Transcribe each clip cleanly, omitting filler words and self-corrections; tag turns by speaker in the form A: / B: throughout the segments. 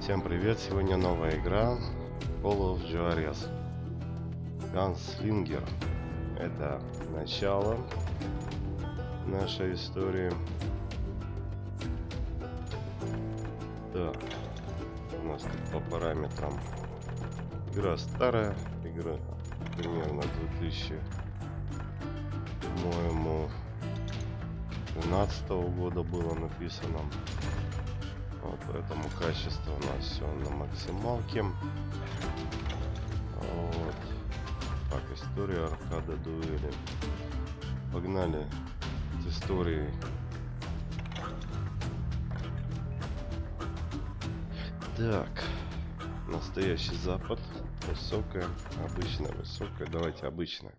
A: Всем привет! Сегодня новая игра Juarez. Gunslinger. Это начало нашей истории. Так, у нас тут по параметрам игра старая, игра примерно 2000, по-моему, 2013 года было написано. Вот, поэтому качество у нас все на максималке. Вот. Так, история аркада дуэли. Погнали с историей. Так, настоящий запад. Высокая, обычная, высокая. Давайте обычная.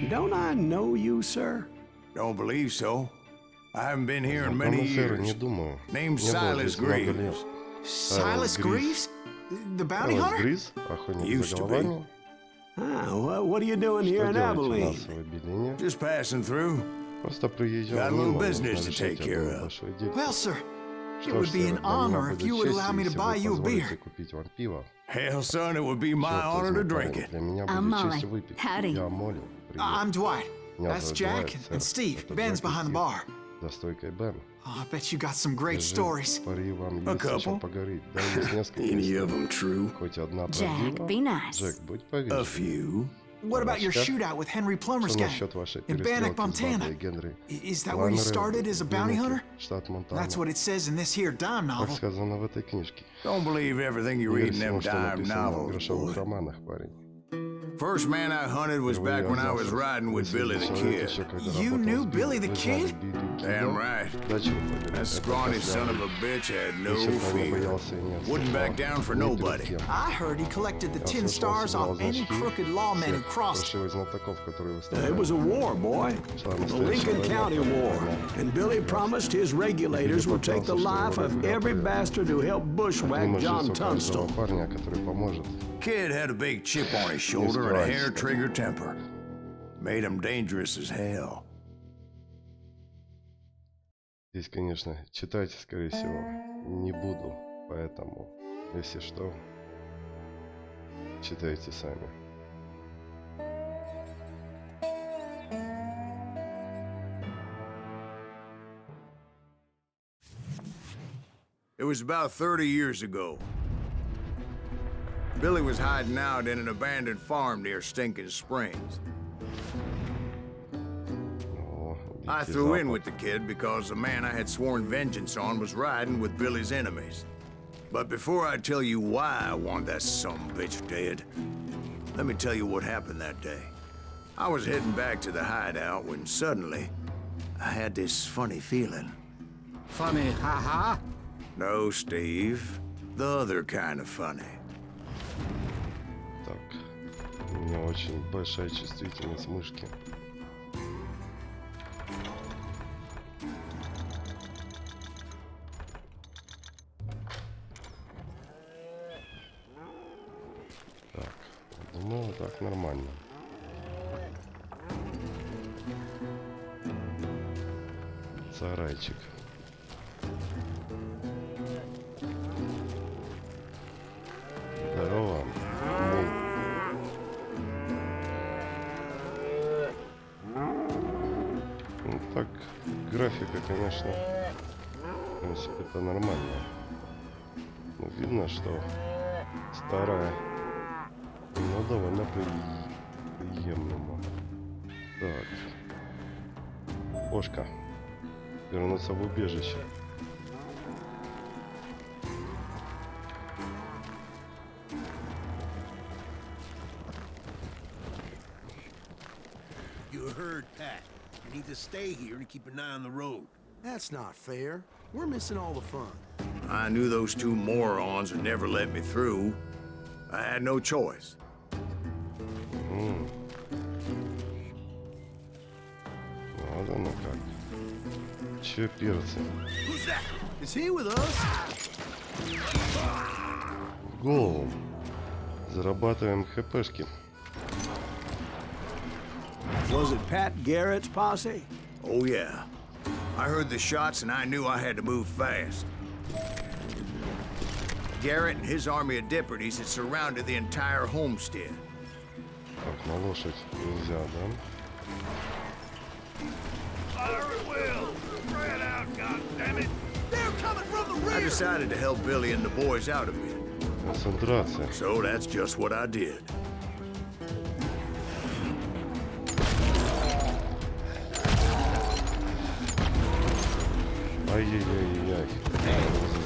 B: Don't I know you, sir?
C: Don't believe so. I haven't been here in many years. Name's Silas Greaves.
B: Silas Greaves? The bounty hunter?
C: Used to be.
B: What are you doing here in Abilene?
C: Just passing through. Got a little business to take care of.
B: Well, sir, it would be an honor if you would allow me to buy you a beer.
C: Hell, son, it would be my honor to drink it.
D: I'm Molly. Howdy.
B: I'm Dwight. That's Jack and Steve. Ben's behind the bar. Oh, I bet you got some great stories.
C: A couple. Any of them true?
D: Jack, be nice.
C: A few.
B: What about your shootout with Henry Plummer's gang in Bannock, Montana? Is that where you started as a bounty hunter? That's what it says in this here dime novel.
C: Don't believe everything you read in them dime novels, boy. First man I hunted was back when I was riding with Billy the Kid.
B: You knew Billy the Kid?
C: Damn right. That scrawny son of a bitch had no fear. Wouldn't back down for nobody.
B: I heard he collected the 10 stars off any crooked lawmen who crossed.
E: It was a war, boy. The Lincoln County War. And Billy promised his regulators would take the life of every bastard who helped bushwhack John Tunstall.
C: Kid had a big chip on his shoulder and a hair-trigger temper. Made him dangerous as hell.
A: Здесь, конечно, читать, скорее всего, не буду, поэтому, если что, читайте сами.
C: It was about 30 years ago. Billy was hiding out in an abandoned farm near Stинkin-Spрингс. I threw in with the kid because the man I had sworn vengeance on was riding with Billy's enemies. But before I tell you why I want that sumbitch dead, let me tell you what happened that day. I was heading back to the hideout when suddenly I had this funny feeling.
E: Funny, haha?
C: No, Steve. The other kind of funny.
A: Так, у меня очень большая чувствительность мышки. Так, думаю, так нормально. Сарайчик. Здорово. Ну, так, графика, конечно, в принципе, это нормально. Но видно, что старая, но довольно приемлемо. Так. Кошка. Вернуться в убежище.
F: You heard Pat. You need to stay here and keep an eye on the road.
E: That's not fair.
B: We're missing all the fun.
C: I knew those two morons would never let me through. I had no choice.
A: Вот оно как. Че перцы?
B: Who's that? Is he with us?
A: В голову. Зарабатываем хпшки.
E: Was it Pat Garrett's posse?
C: Oh, yeah. I heard the shots and I knew I had to move fast. Garrett and his army of deputies had surrounded the entire homestead.
A: Так, на лошадь нельзя, да?
C: Fire at will! Spread out, goddammit! They're coming from the rear! I decided to help Billy and the boys out a bit.
A: Концентрация.
C: So that's just what I did.
A: Ай-яй-яй-яй.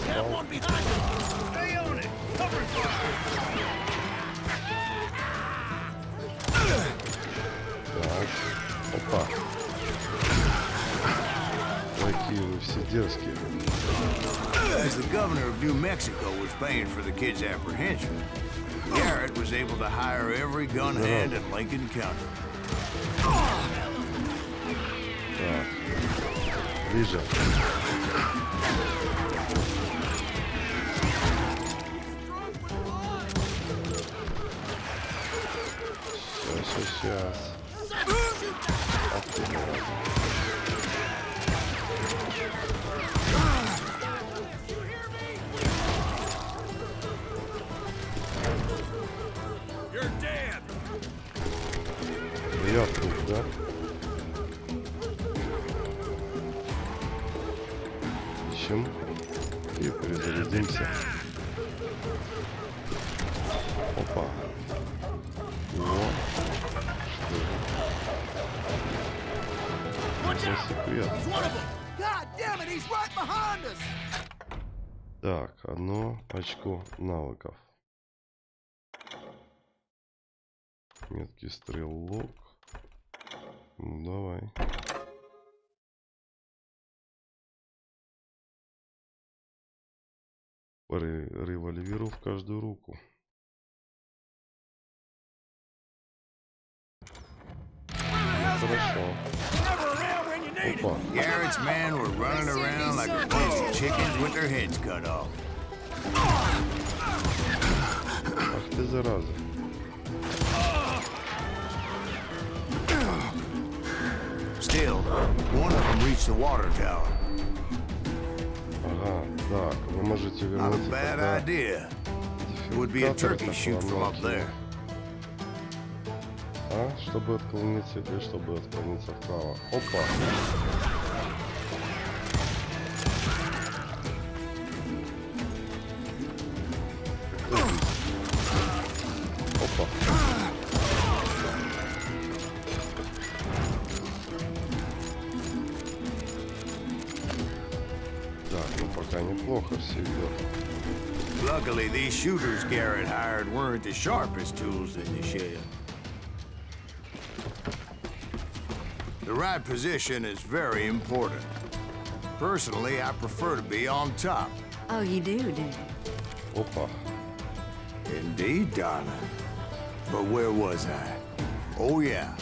C: That one behind us! Stay on it! Cover fire!
A: Так. Опа. Какие вы все дерзкие.
C: As the governor of New Mexico was paying for the kid's apprehension, Garrett was able to hire every gun hand in Lincoln County.
A: Так. Ближе. Сейчас. Ах ты,
C: You're dead!
A: я тут, да? Ищем и перезарядимся. Опа. О, что за секрет? Так, одно очко навыков. Меткий стрелок. Ну, давай. По револьверу в каждую руку. Хорошо. Опа.
C: Garrett's men were running around like a bunch of chickens with their heads cut off.
A: Ах ты, зараза.
C: Still, one of them reached the water tower.
A: Ага, так, вы можете
C: Not a
A: вернуться
C: bad
A: тогда.
C: idea. It would be a turkey shoot from up there.
A: А, чтобы отклониться или чтобы отклониться вправо. Опа. Опа. Так, ну пока неплохо все идет.
C: Luckily, these shooters Garrett hired weren't the sharpest tools in the shed. The right position is very important. Personally, I prefer to be on top.
D: Oh, you do, do you?
A: Опа.
C: Indeed, darling. But where was I? Oh, yeah.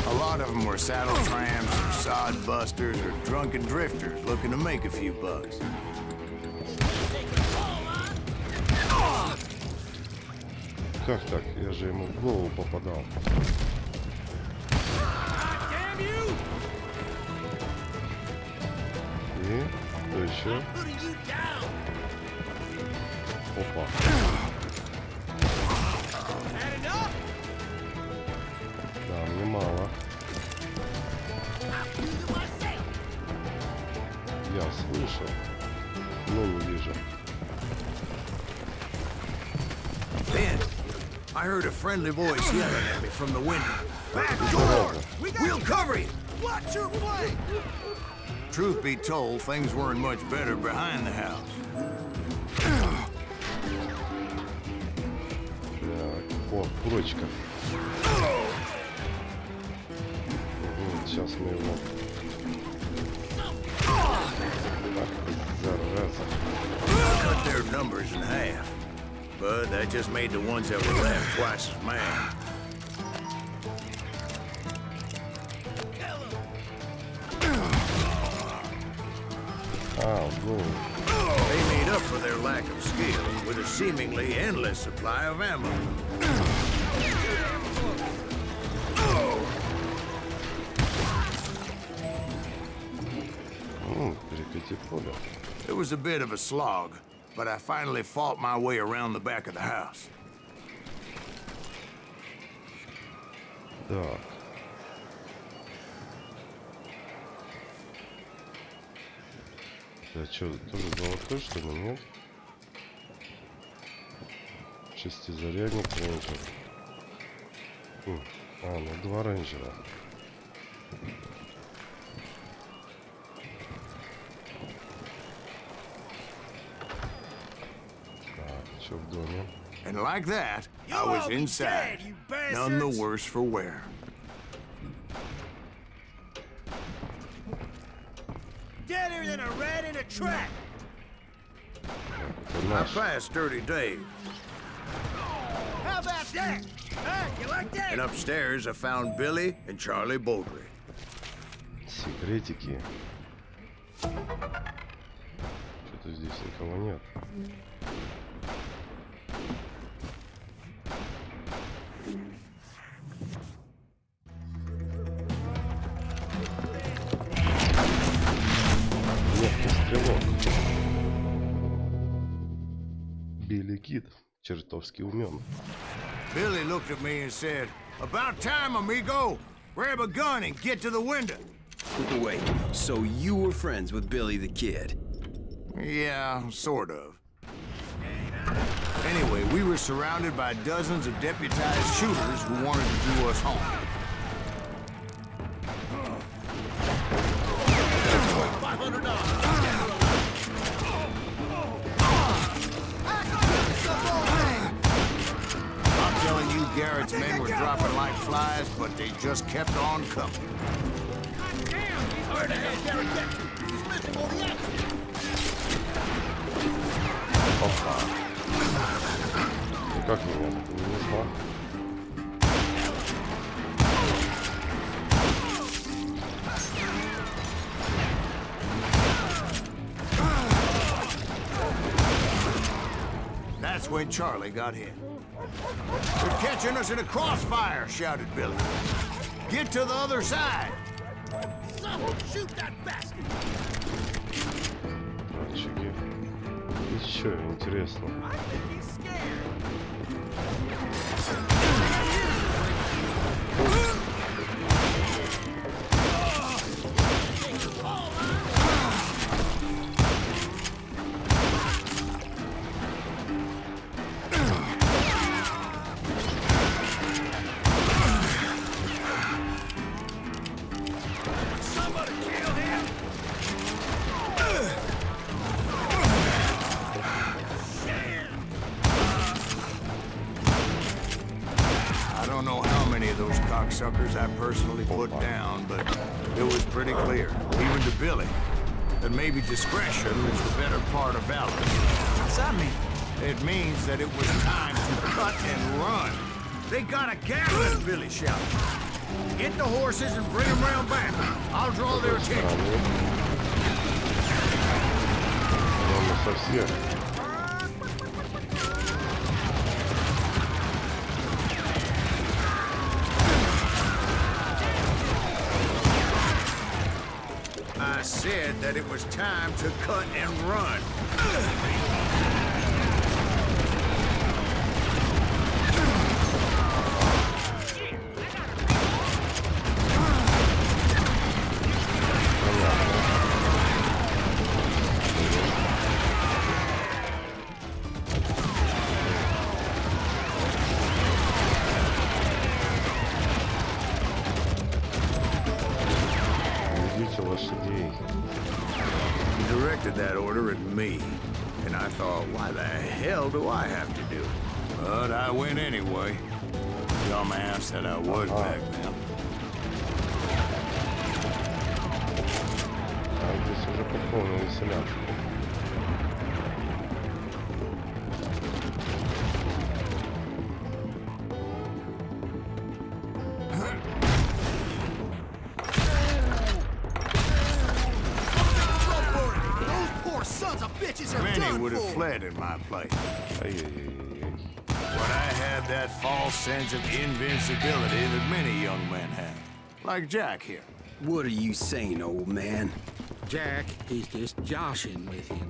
C: A lot of them were saddle tramps, or sod busters, or drunken drifters looking to make a few bucks.
A: Как так? Я же ему в голову попадал. И что еще? Опа. Да, мне мало. Я слышал, но не вижу.
C: Then, I heard a friendly voice yelling at me from the window. Back door! We'll cover you! Watch your flank! Truth be told, things weren't much better behind the house.
A: Так, о, курочка. Сейчас мы его...
C: Cut their numbers in half, but that just made the ones that were left twice as mad. They made up for their lack of skill with a seemingly endless supply of ammo. It was a bit of a slog, but I finally fought my way around the back of the house.
A: Так. Да что, тоже золотой, что ли, нет? Шестизарядник рейнджер. Ну 2 рейнджера. Что в доме?
C: And like that, I was inside, none the worse for wear.
F: Deader than a rat in a trap.
C: I passed Dirty Dave.
F: How about that? Huh? You like that?
C: And upstairs, I found Billy and Charlie Baldry.
A: Секретики. Что-то здесь никого нет. Билли Кид чертовски умен.
C: Billy looked at me and said, "About time, amigo. Grab a gun and get to the window."
G: Wait, so you were friends with Billy the Kid?
C: Yeah, sort of. Anyway, we were surrounded by dozens of deputized shooters who wanted to do us harm. I'm telling you, Garrett's men were dropping like flies, but they just kept on coming.
F: Where the hell Garrett get to? He's missing all the action.
A: Опа. Как меня не знал?
C: That's when Charlie got hit. "They're catching us in a crossfire," shouted Billy. "Get to the other side."
F: Someone shoot that bastard!
A: Мальчики. Еще интересно.
F: I think he's scared.
C: Suckers I personally put down, but it was pretty clear, even to Billy, that maybe discretion is the better part of valor.
B: What's that mean?
C: It means that it was time to cut and run. They got a gathering, Billy shouted. "Get the horses and bring them round back. I'll draw their attention."
A: Совсем.
C: I said that it was time to cut and run. He directed that order at me, and I thought, why the hell do I have to do it? But I went anyway. Dumbass that I was back then.
A: Здесь уже по полной веселятся.
C: Many would have fled in my place. But I had that false sense of invincibility that many young men have. Like Jack here.
G: What are you saying, old man?
H: Jack, he's just joshing with you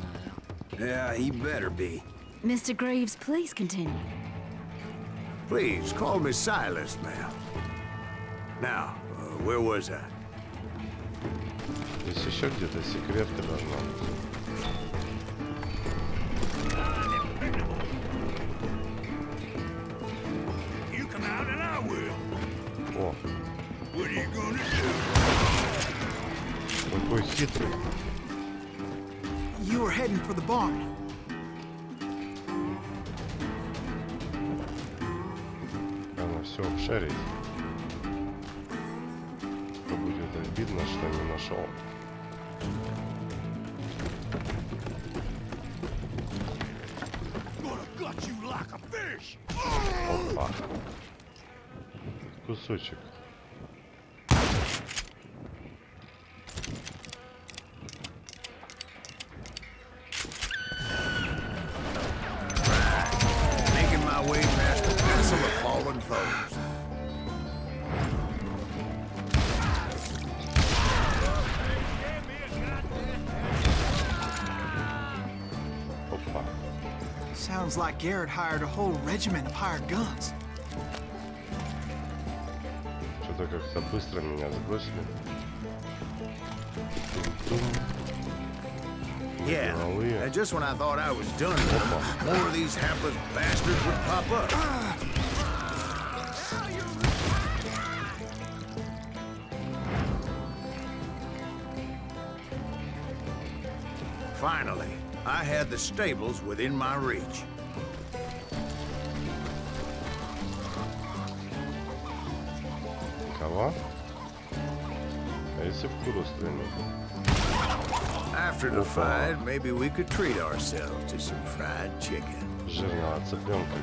H: now.
G: Yeah, he better be.
D: Mr. Greaves, please continue.
C: Please, call me Silas, ma'am. Now, where was I?
A: Здесь еще где-то секретка должна быть.
C: You come out and I will.
A: О,
C: What are you gonna do?
A: какой хитрый.
B: You were heading for the barn.
A: Надо все обшарить. То будет обидно, что не нашел. Опа. Кусочек.
C: Making my way past the castle of fallen foes.
A: Опа.
B: Sounds like Garrett hired a whole regiment of hired guns.
A: Что-то как-то быстро меня сбросили.
C: Yeah, and just when I thought I was done with them, more of these hapless bastards would pop up. Finally, I had the stables within my reach.
A: Кого? А если в куру стрельнуть?
C: After the fight, maybe we could treat ourselves to some fried chicken.
A: Жирного цыпленка.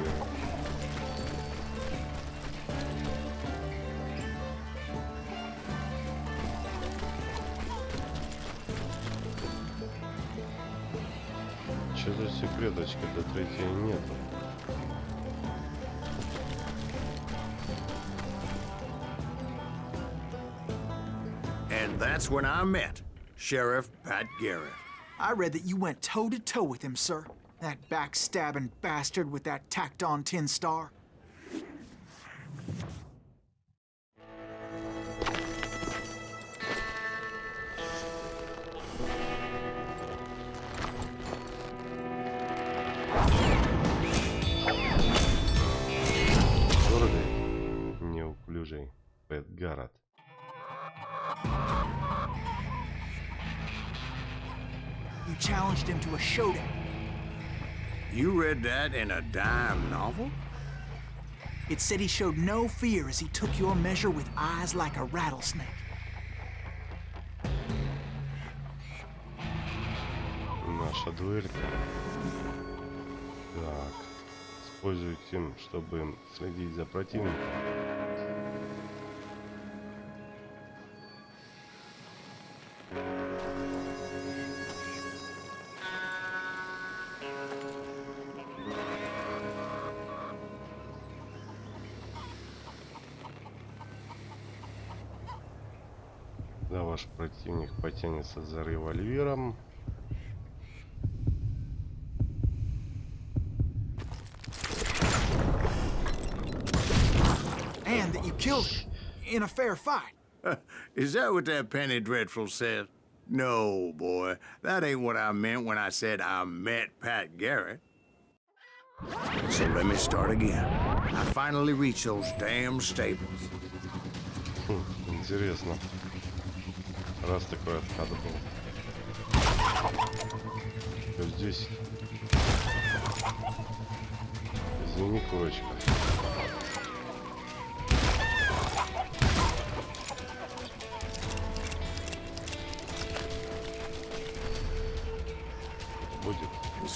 A: Что за секреточки до третьей нету?
C: And that's when I met Sheriff Pat Garrett.
B: I read that you went toe-to-toe with him, sir. That backstabbing bastard with that tacked-on tin star.
A: Гордый, неуклюжий Пэт Гаррет.
B: You challenged him to a showdown.
C: You read that in a dime novel?
B: It said he showed no fear as he took your measure with eyes like a rattlesnake.
A: Наша дуэлька. Так. Используйте, чтобы следить за противником. Да, ваш противник потянется за револьвером.
B: And that you killed him in a fair fight.
C: Is that what that penny dreadful said? No, boy. That ain't what I meant when I said I met Pat Garrett. So let me start again. I finally reached those damn stables.
A: Интересно. Раз такой откат был. То здесь. Извини, курочка.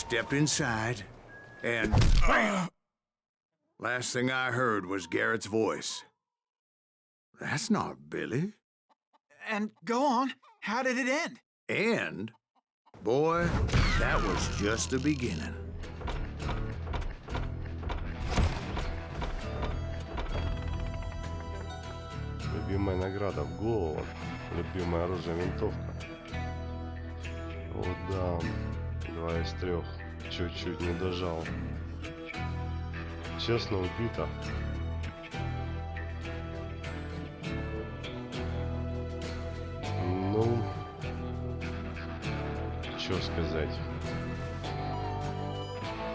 C: stepped inside, and last thing I heard was Garrett's voice. That's not Billy.
B: And go on. How did it end?
C: And, boy, that was just the beginning.
A: Любимая награда в голову. Любимое оружие винтовка. О да, 2 из 3. Чуть-чуть не дожал. Честно убито. Ну, что сказать.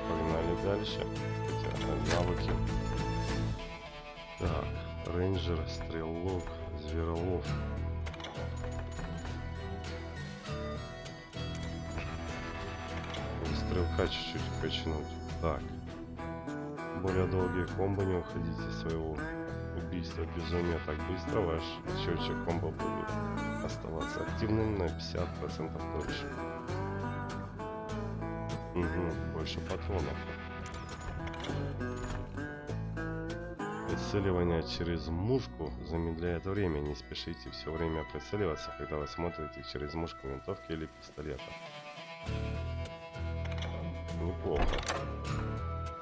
A: Погнали дальше. Хотя навыки. Так, рейнджер, стрелок, зверолов. Стрелка чуть-чуть качнуть. Так. Более долгие комбо, не уходите из своего убийства. Безумие так быстро. Ваш счетчик комбо будет оставаться активным на 50% дольше. Угу, больше патронов. Прицеливание через мушку замедляет время. Не спешите все время прицеливаться, когда вы смотрите через мушку винтовки или пистолета. Неплохо.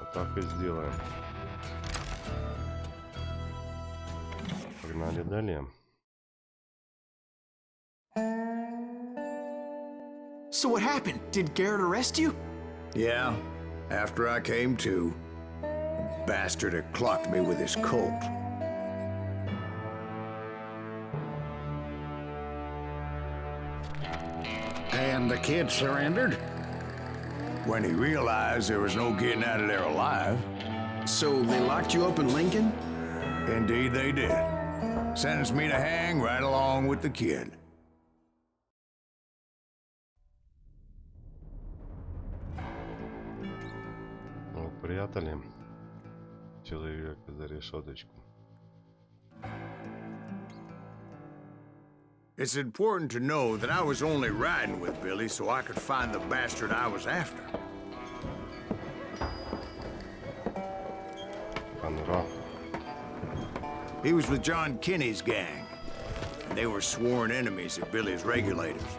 A: Вот так и сделаем. Погнали далее.
B: So what happened? Did Garrett arrest you?
C: Yeah, after I came to, the bastard had clocked me with his Colt.
E: And the kid surrendered?
C: When he realized there was no getting out of there alive.
G: So they locked you up in Lincoln?
C: Indeed they did. Sentenced me to hang right along with the kid.
A: Прятали человека за решеточку.
C: It's important to know that I was only riding with Billy so I could find the bastard I was after.
A: Конра.
C: He was with John Kinney's gang, and they were sworn enemies of Billy's regulators.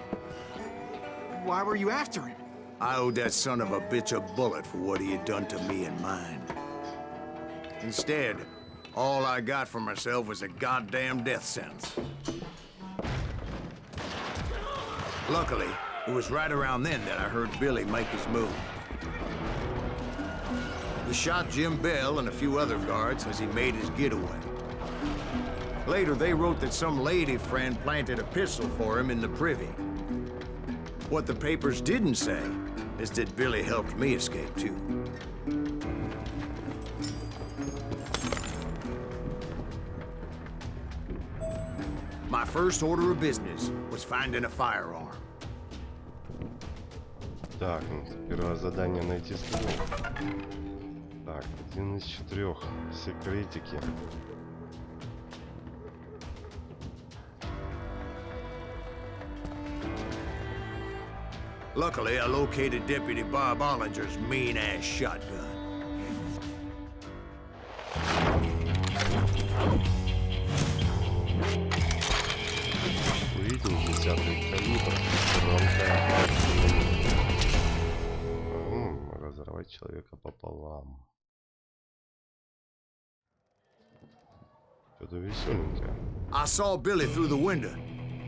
B: Why were you after him?
C: I owed that son of a bitch a bullet for what he had done to me and mine. Instead, all I got for myself was a goddamn death sentence. Luckily, it was right around then that I heard Billy make his move. He shot Jim Bell and a few other guards as he made his getaway. Later, they wrote that some lady friend planted a pistol for him in the privy. What the papers didn't say is that Billy helped me escape, too. My first order of business was finding a firearm.
A: Так, ну, первое задание найти стрелок. Так, 1 из 4. Секретики.
C: Luckily, I located Deputy Bob Ollinger's mean-ass shotgun.
A: Увидел 10-й калибр. Громкая разорвать человека пополам. Что-то веселенькое.
C: I saw Billy through the window,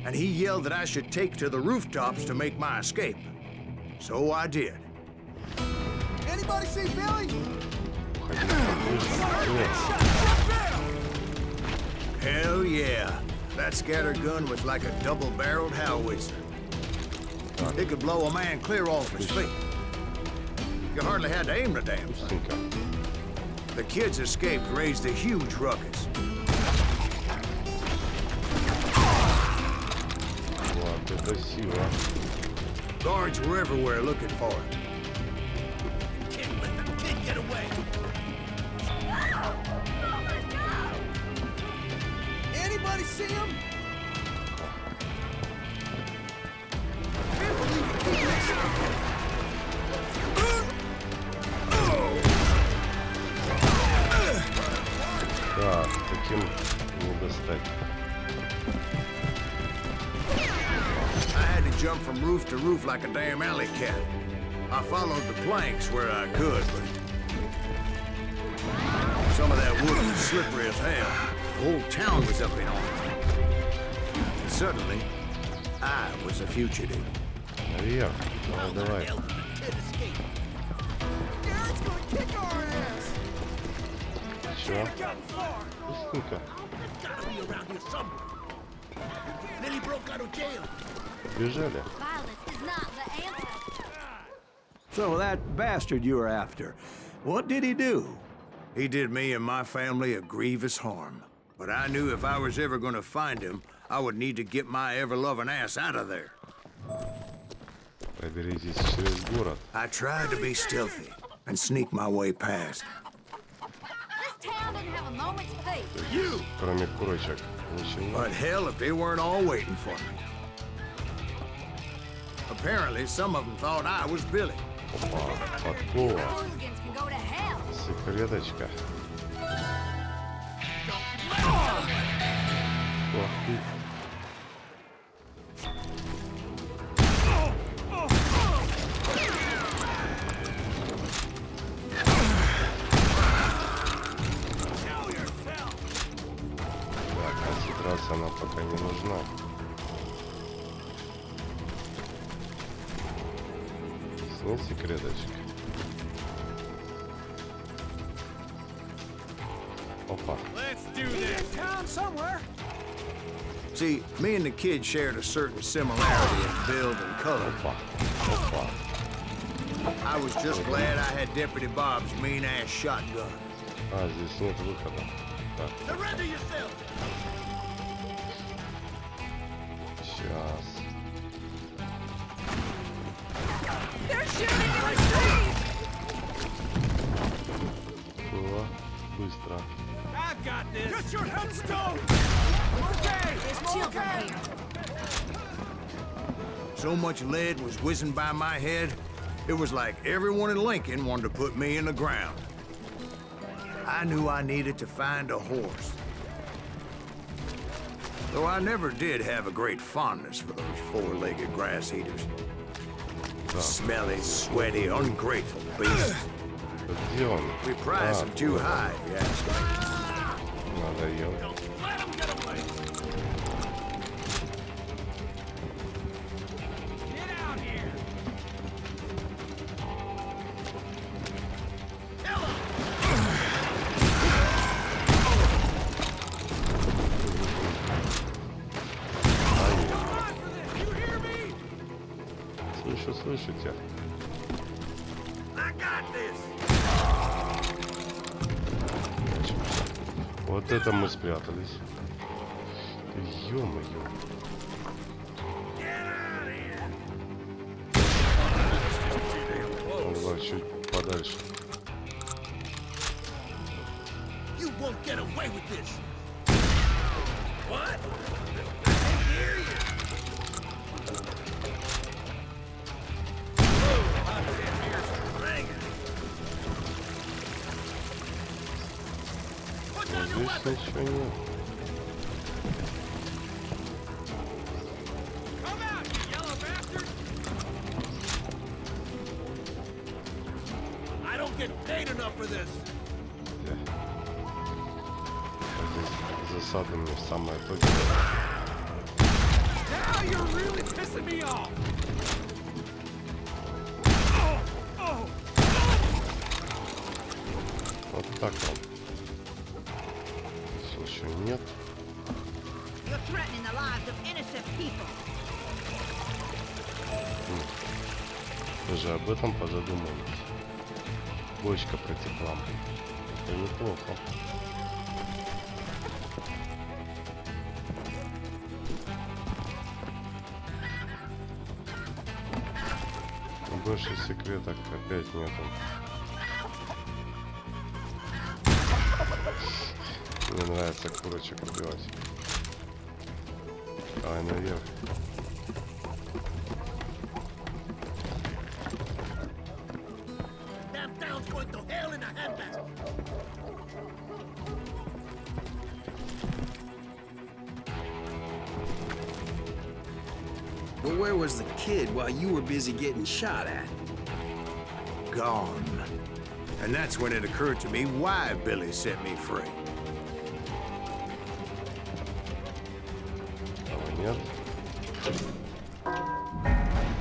C: and he yelled that I should take to the rooftops to make my escape. So I did.
F: Anybody see Billy?
C: Hell yeah. That scatter gun was like a double-barreled howitzer. It could blow a man clear off his feet. You hardly had to aim the damn thing. The kids escaped raised a huge ruckus. Guards were everywhere looking for him.
F: Can't let the kid get away. Anybody see him? Can't believe it.
A: Да, таким не достать.
C: I had to jump from roof to roof like a damn alley cat. I followed the planks where I could, but some of that wood was slippery as hell. The whole town was up in arms. And suddenly, I was a fugitive.
A: Наверх. Давай. Чё? Пустынка. Бежали.
E: So that bastard you were after, what did he do?
C: He did me and my family a grievous harm. But I knew if I was ever going to find him, I would need to get my ever-loving ass out of there.
A: Проберитесь через город.
C: I tried to be stealthy and sneak my way past.
D: This town didn't have a moment's peace.
A: Кроме курочек. Ничего.
C: But hell, if they weren't all waiting for me. Apparently, some of them thought I was Billy.
A: Опа, подкова.
D: Hooligans can go to hell.
A: Секреточка. Ох ты. Да, концентрация нам пока не нужна. Снять секреточек. Опа.
C: See, me and the kid shared a certain similarity in build and color.
A: Опа. Опа.
C: I was just glad I had Deputy Bob's mean-ass shotgun.
A: А, здесь нет выхода. Так.
F: Surrender yourself!
A: Сейчас.
F: They're shooting in the street!
A: Было. Быстро.
F: I've got this! Get your headstone! Okay,
D: There's children here.
C: So much lead was whizzing by my head, it was like everyone in Lincoln wanted to put me in the ground. I knew I needed to find a horse. Though I never did have a great fondness for those four-legged grass eaters. Smelly, sweaty, ungrateful beasts.
A: Где он?
C: We price them too high, if you ask me.
A: Надоел.
F: let them get away! Get out here!
A: Слышу, слышу тебя.
C: I got this!
A: Вот это мы спрятались. Ё-моё. Давай чуть подальше.
F: You won't get away with this! What?
A: Здесь ничего нет.
F: Come out, you yellow bastard! I don't get paid enough for this!
A: Здесь засада мне самая точная.
F: Now you're really pissing me off!
A: Вот так вот. Еще нет.
I: You're threatening the lives of innocent people.
A: Даже об этом позадумались. Бочка протекла. Это неплохо. Но больше секреток опять нету. Мне нравится курочек убивать. Давай наверх.
F: That town's going to hell in a handbasket!
G: where was the kid while you were busy getting shot at?
C: Gone. And that's when it occurred to me why Billy set me free.
A: Нет.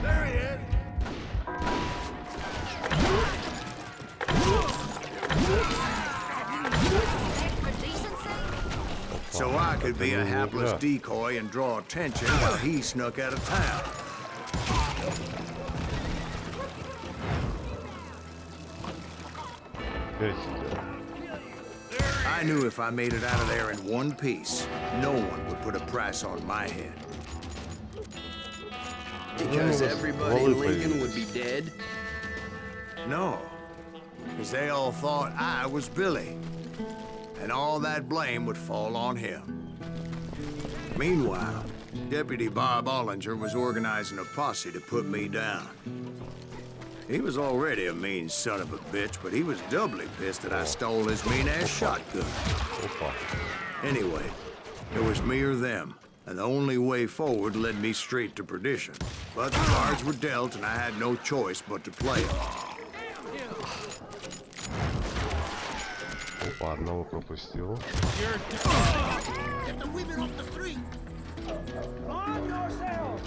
C: There he is. So I could be a hapless decoy and draw attention while he snuck out of town. I knew if I made it out of there in one piece, no one would put a price on my head.
G: Because everybody in Lincoln would be dead?
C: No, because they all thought I was Billy, and all that blame would fall on him. Meanwhile, Deputy Bob Ollinger was organizing a posse to put me down. He was already a mean son of a bitch, but he was doubly pissed that I stole his mean-ass shotgun. Anyway, it was me or them, and the only way forward led me straight to perdition. But the cards were dealt, and I had no choice but to play them.
A: Опа, одного пропустил.
F: Get the women off the street! Arm yourself!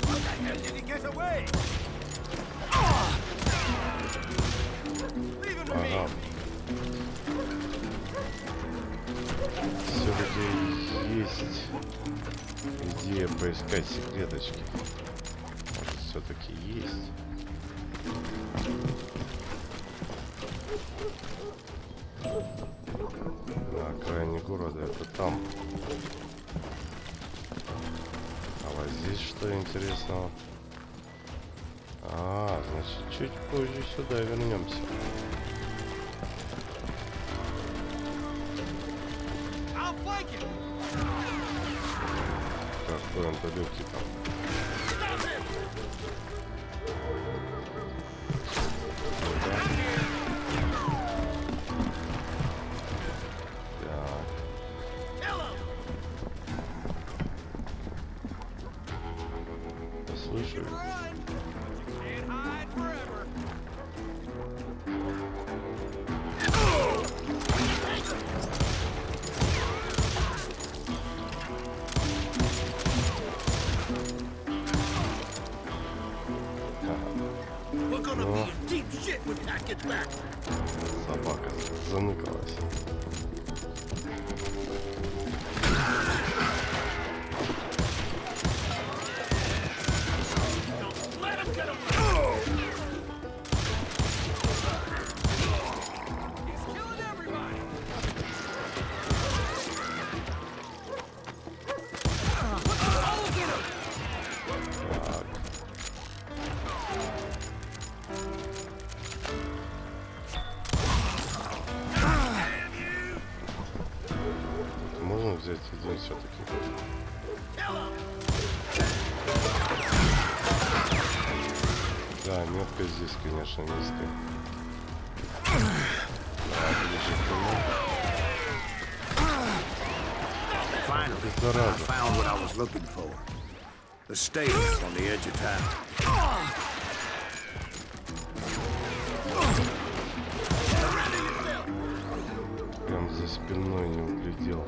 F: How the hell did he get away? Leave him with me!
A: Все-таки есть идея поискать секреточки. Может, все-таки есть. На окраине города, это там. А вот здесь что интересного? А, значит, чуть позже сюда вернемся. Какой он далекий там. Слышу. Собака заныкалась. Можно взять один все-таки? Да, метка здесь, конечно, низкая.
C: Finally, I found what I was looking for. The stables on the edge of town.
A: Прям за спиной не углядел.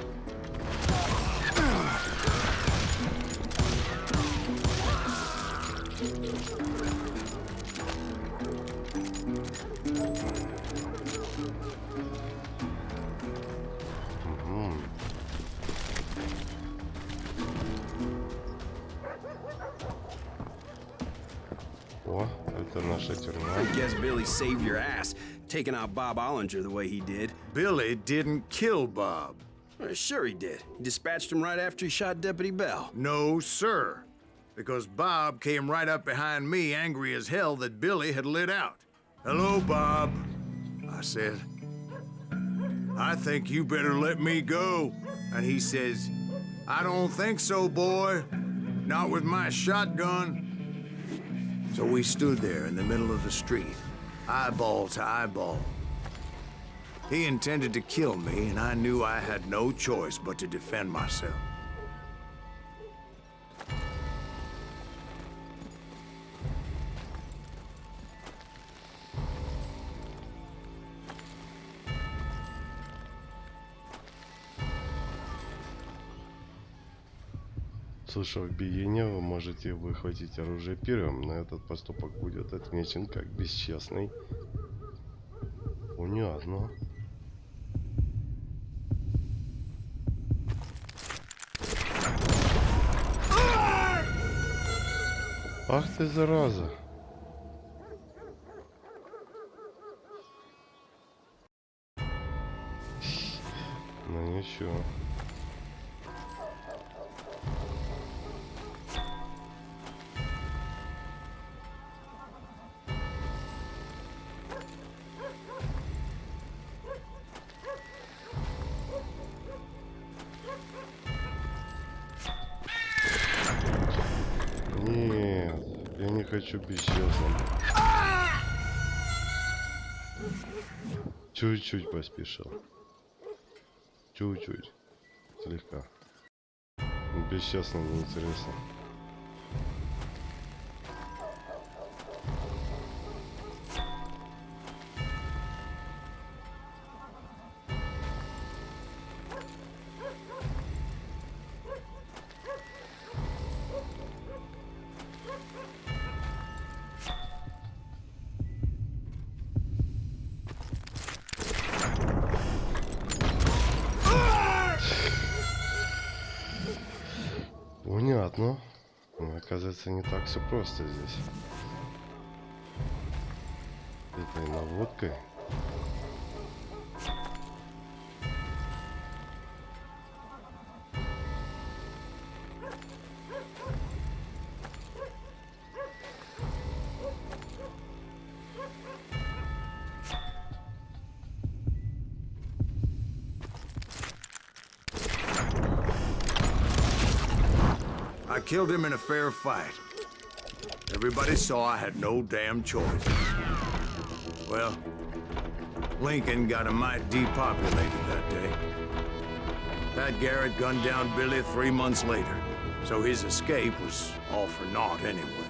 A: О, это наша тюрьма.
G: I guess Billy saved your ass, taking out Bob Ollinger the way he did.
C: Billy didn't kill Bob.
G: Sure he did. He dispatched him right after he shot Deputy Bell.
C: No, sir. Because Bob came right up behind me, angry as hell that Billy had lit out. Hello, Bob, I said. I think you better let me go. And he says, I don't think so, boy. Not with my shotgun. So we stood there in the middle of the street, eyeball to eyeball. He intended to kill me, and I knew I had no choice but to defend myself.
A: Услышав биение, вы можете выхватить оружие первым, но этот поступок будет отмечен как бесчестный. Понятно. Ах ты, зараза. Ну ничего. Нет, я не хочу бесчестным. Чуть-чуть поспешил. Чуть-чуть. Слегка. Бесчестно неинтересно. Понятно. Оказывается, не так все просто здесь. Этой наводкой.
C: I killed him in a fair fight. Everybody saw I had no damn choice. Well, Lincoln got a mite depopulated that day. Pat Garrett gunned down Billy 3 months later, so his escape was all for naught anyway.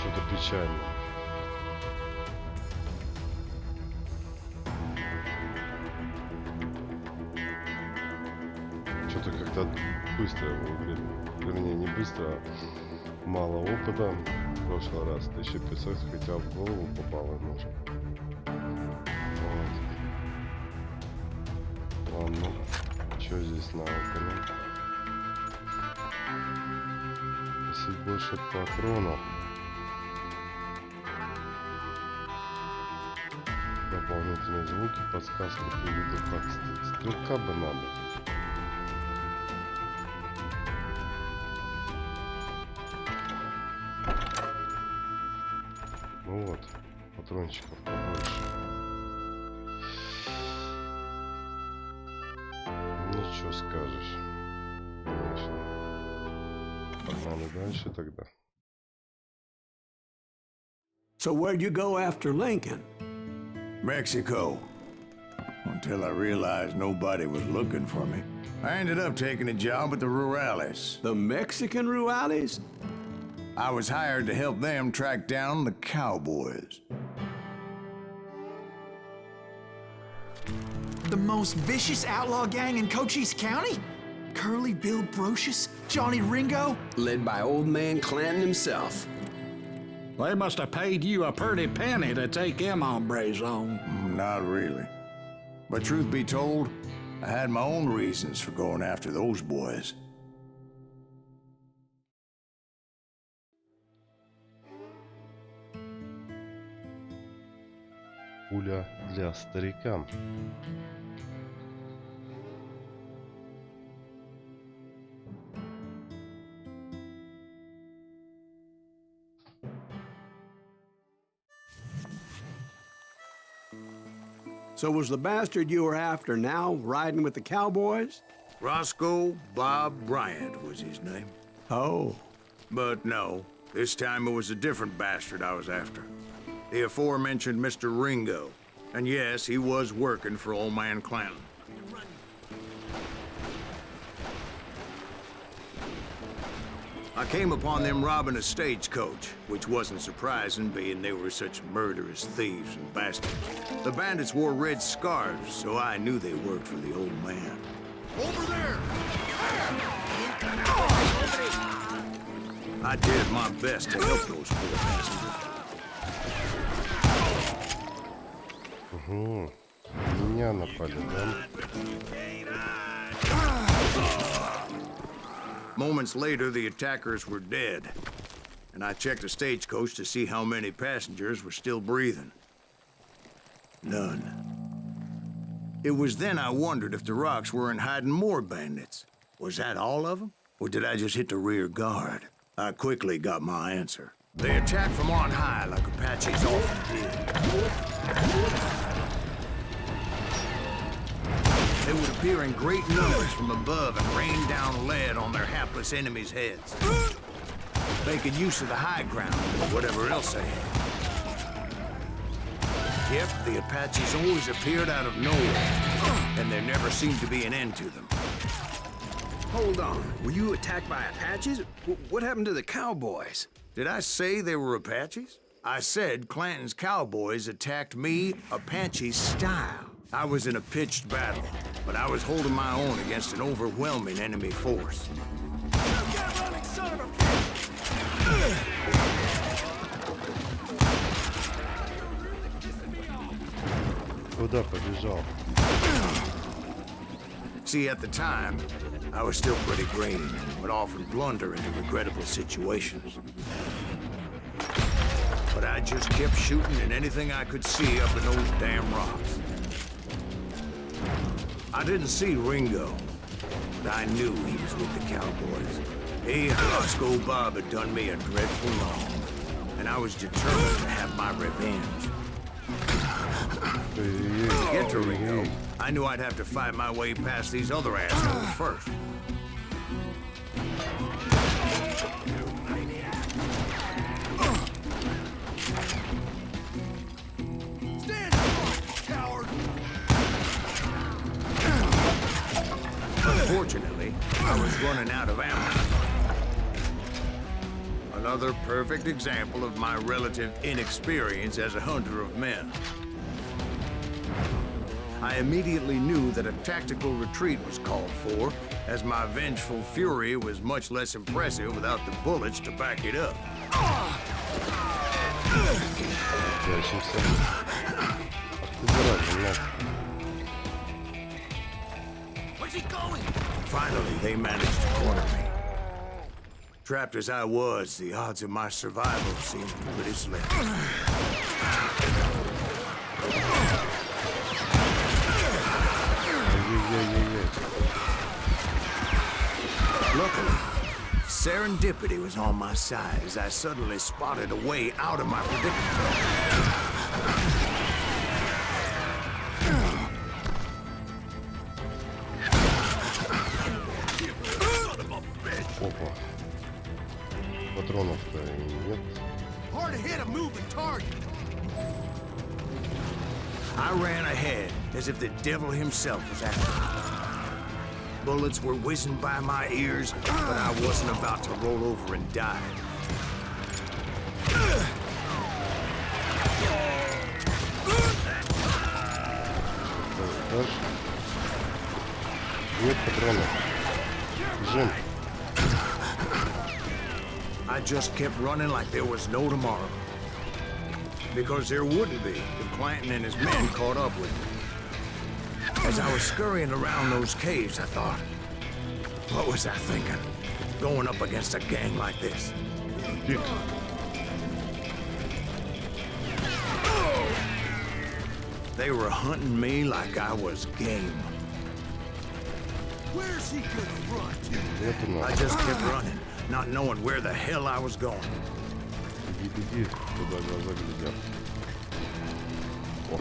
A: Что-то печально. Что-то как-то быстро, вернее не быстро, а мало опыта. В прошлый раз 1500, хотя в голову попало может. Вот. Ладно, что здесь на окне? Носить больше патронов. Дополнительные звуки, подсказки при виде как стрелка бы надо. Ну вот, патрончиков побольше. Ну что скажешь? Конечно. Погнали дальше тогда.
E: So where'd you go after Lincoln?
C: Mexico. Until I realized nobody was looking for me. I ended up taking a job at the Rurales.
E: The Mexican Rurales?
C: I was hired to help them track down the cowboys.
B: The most vicious outlaw gang in Cochise County? Curly Bill Brocious? Johnny Ringo?
G: Led by old man Clanton himself.
H: They must have paid you a pretty penny to take them hombres on.
C: Not really. But truth be told, I had my own reasons for going after those boys.
A: Пуля для старика.
E: So was the bastard you were after now riding with the cowboys?
C: Roscoe Bob Bryant was his name.
E: Oh.
C: But no, this time it was a different bastard I was after. The aforementioned Mr. Ringo. And yes, he was working for old man Clanton. I came upon them robbing a stagecoach, which wasn't surprising, being they were such murderous thieves and bastards. The bandits wore red scarves, so I knew they worked for the old man.
F: Over there!
C: I did my best to help those poor bastards.
A: Угу. Меня напали, да?
C: Moments later, the attackers were dead, and I checked the stagecoach to see how many passengers were still breathing. None. It was then I wondered if the rocks weren't hiding more bandits. Was that all of them? Or did I just hit the rear guard? I quickly got my answer. They attacked from on high like Apaches often did. They would appear in great numbers from above and rain down lead on their hapless enemies' heads. Making use of the high ground or whatever else they had. Yep, the Apaches always appeared out of nowhere, and there never seemed to be an end to them.
G: Hold on. Were you attacked by Apaches? What happened to the cowboys?
C: Did I say they were Apaches? I said Clanton's cowboys attacked me Apache style. I was in a pitched battle, but I was holding my own against an overwhelming enemy force.
A: Куда побежал?
C: See, at the time, I was still pretty green and would often blunder into regrettable situations. But I just kept shooting at anything I could see up in those damn rocks. I didn't see Ringo, but I knew he was with the cowboys. He and Roscoe Bob had done me a dreadful wrong, and I was determined to have my revenge. To get to Ringo, I knew I'd have to fight my way past these other assholes first.
F: Stand up, coward!
C: Unfortunately, I was running out of ammo. Another perfect example of my relative inexperience as a hunter of men. I immediately knew that a tactical retreat was called for, as my vengeful fury was much less impressive without the bullets to back it up.
F: Where's he going?
C: Finally, they managed to corner me. Trapped as I was, the odds of my survival seemed pretty slim. Luckily, serendipity was on my side as I suddenly spotted a way out of my predicament.
A: Опа. Патронов-то и нет.
F: Hard to hit a moving target.
C: I ran ahead as if the devil himself was after me. Bullets were whizzing by my ears, but I wasn't about to roll over and die.
A: Нет патронов. Бежим.
C: I just kept running like there was no tomorrow. Because there wouldn't be if Clanton and his men caught up with me. As I was scurrying around those caves, I thought, what was I thinking? Going up against a gang like this? They were hunting me like I was game.
F: Where's he gonna run to?
C: I just kept running, not knowing where the hell I was going.
A: Беги, куда глаза глядят. О.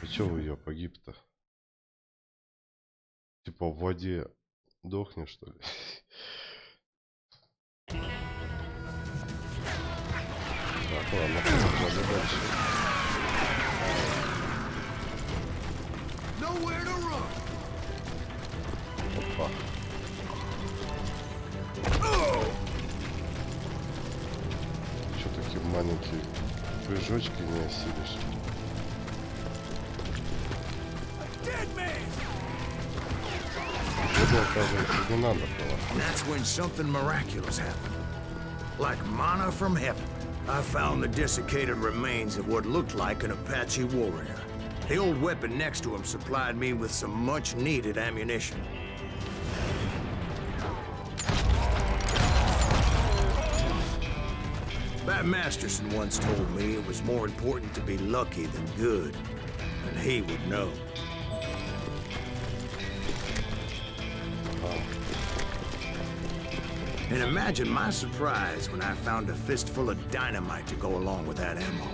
A: А чё вы её погиб-то? Типа в воде дохнешь, что ли? Так, ладно, пойдем дальше.
C: Nowhere to run.
A: Опа. Что такие маленькие прыжочки не осилишь? Это, оказывается, не надо было.
C: That's when something miraculous happened. Like manna from heaven, I found the desiccated remains of what looked like an Apache warrior. The old weapon next to him supplied me with some much-needed ammunition. Bat Masterson once told me it was more important to be lucky than good, and he would know. And imagine my surprise when I found a fistful of dynamite to go along with that ammo.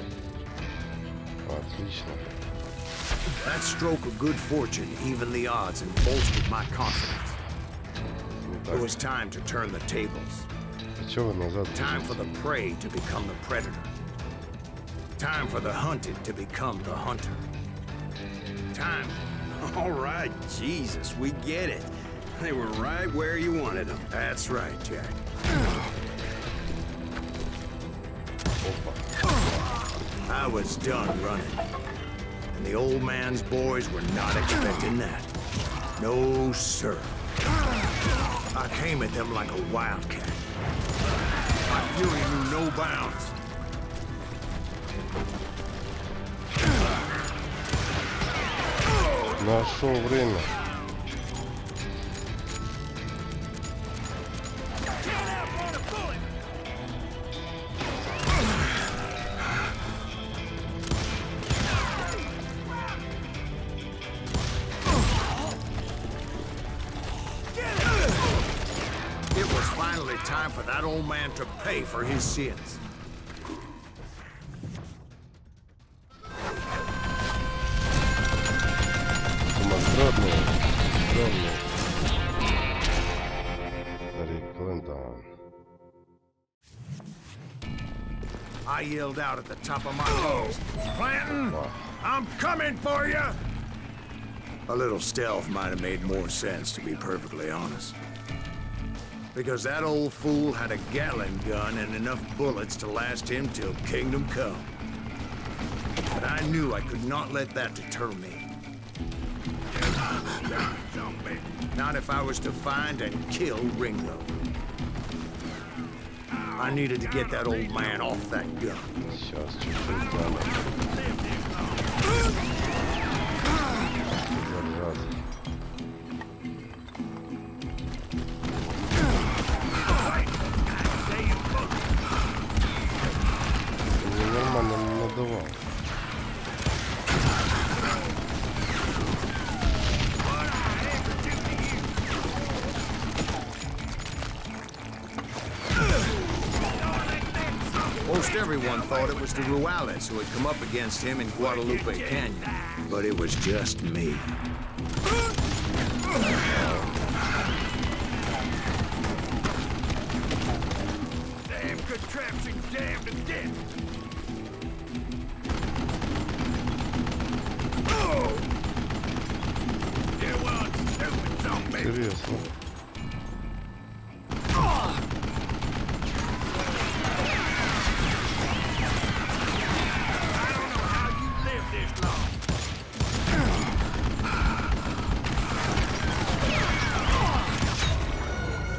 A: Отлично.
C: That stroke of good fortune evened the odds and bolstered my confidence. It was time to turn the tables. Time for the prey to become the predator. Time for the hunted to become the hunter. Time.
G: All right, Jesus, we get it. They were right where you wanted them.
C: That's right, Jack. I was done running. And the old man's boys were not expecting that. No, sir. I came at them like a wildcat. My fury knew no bounds.
A: Нашел время.
C: It was finally time for that old man to pay for his sins. I yelled out at the top of my lungs, "Clanton, I'm coming for you!" A little stealth might have made more sense, to be perfectly honest. Because that old fool had a Gatling gun and enough bullets to last him till kingdom come. But I knew I could not let that deter me. Not if I was to find and kill Ringo. I needed to get that old man off that gun.
A: Сейчас чуть-чуть надо. Нормально надавал.
C: Most everyone thought it was the Ruales who had come up against him in Guadalupe Canyon, but it was just me. Damn contraption jammed to death.
A: Интересно.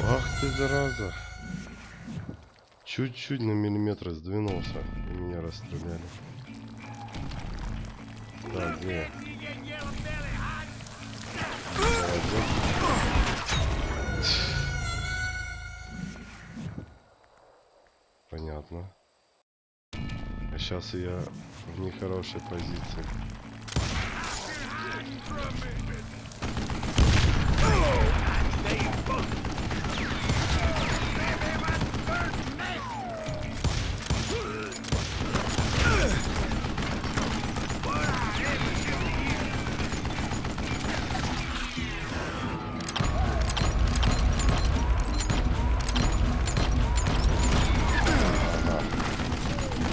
A: Ах ты, зараза. Чуть-чуть на миллиметр сдвинулся, и меня расстреляли. Да, где? Понятно. А сейчас я в нехорошей позиции.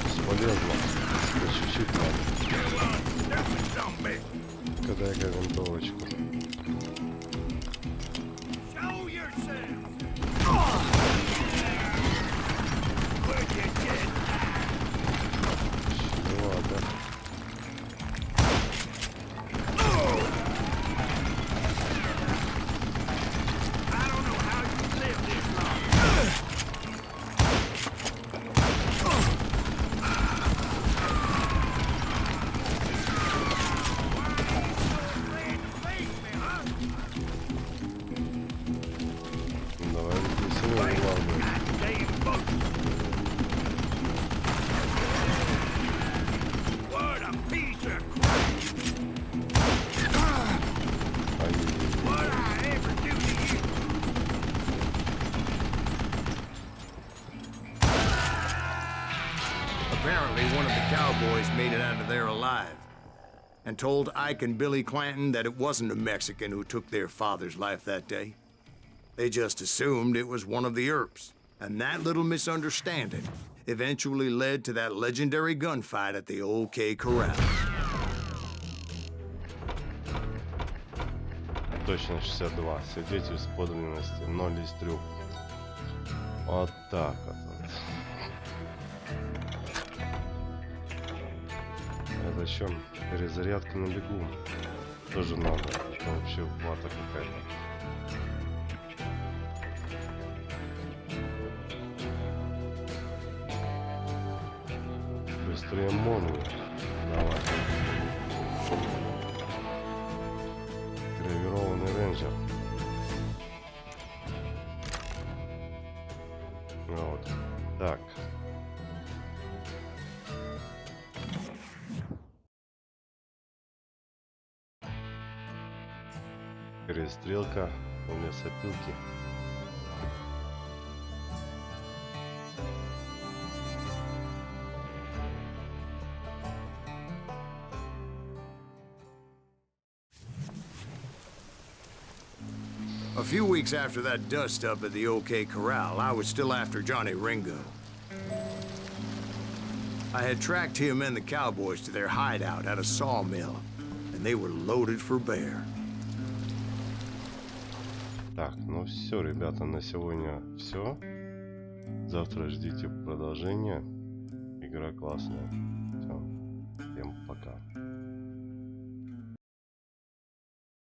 A: Бесполезно. Чуть-чуть надо.
C: Fortunately, one of the cowboys made it out of there alive and told Ike and Billy Clanton that it wasn't a Mexican who took their father's life that day. They just assumed it was one of the Earps, and that little misunderstanding eventually led to that legendary gunfight at the OK Corral.
A: Точно 62. Свидетельств подлинности 0 из 3. Вот так вот. Это еще перезарядка на бегу. Тоже надо. Это вообще плата какая-то. Быстрее молнию. Давай. Гравированный рейнджер. Вот. Так. Перестрелка у лесопилки.
C: A few weeks after that dust-up at the OK Corral, I was still after Johnny Ringo. I had tracked him and the cowboys to their hideout at a sawmill, and they were loaded for bear.
A: Так, ну все, ребята, на сегодня все. Завтра ждите продолжения. Игра классная. Все, всем пока.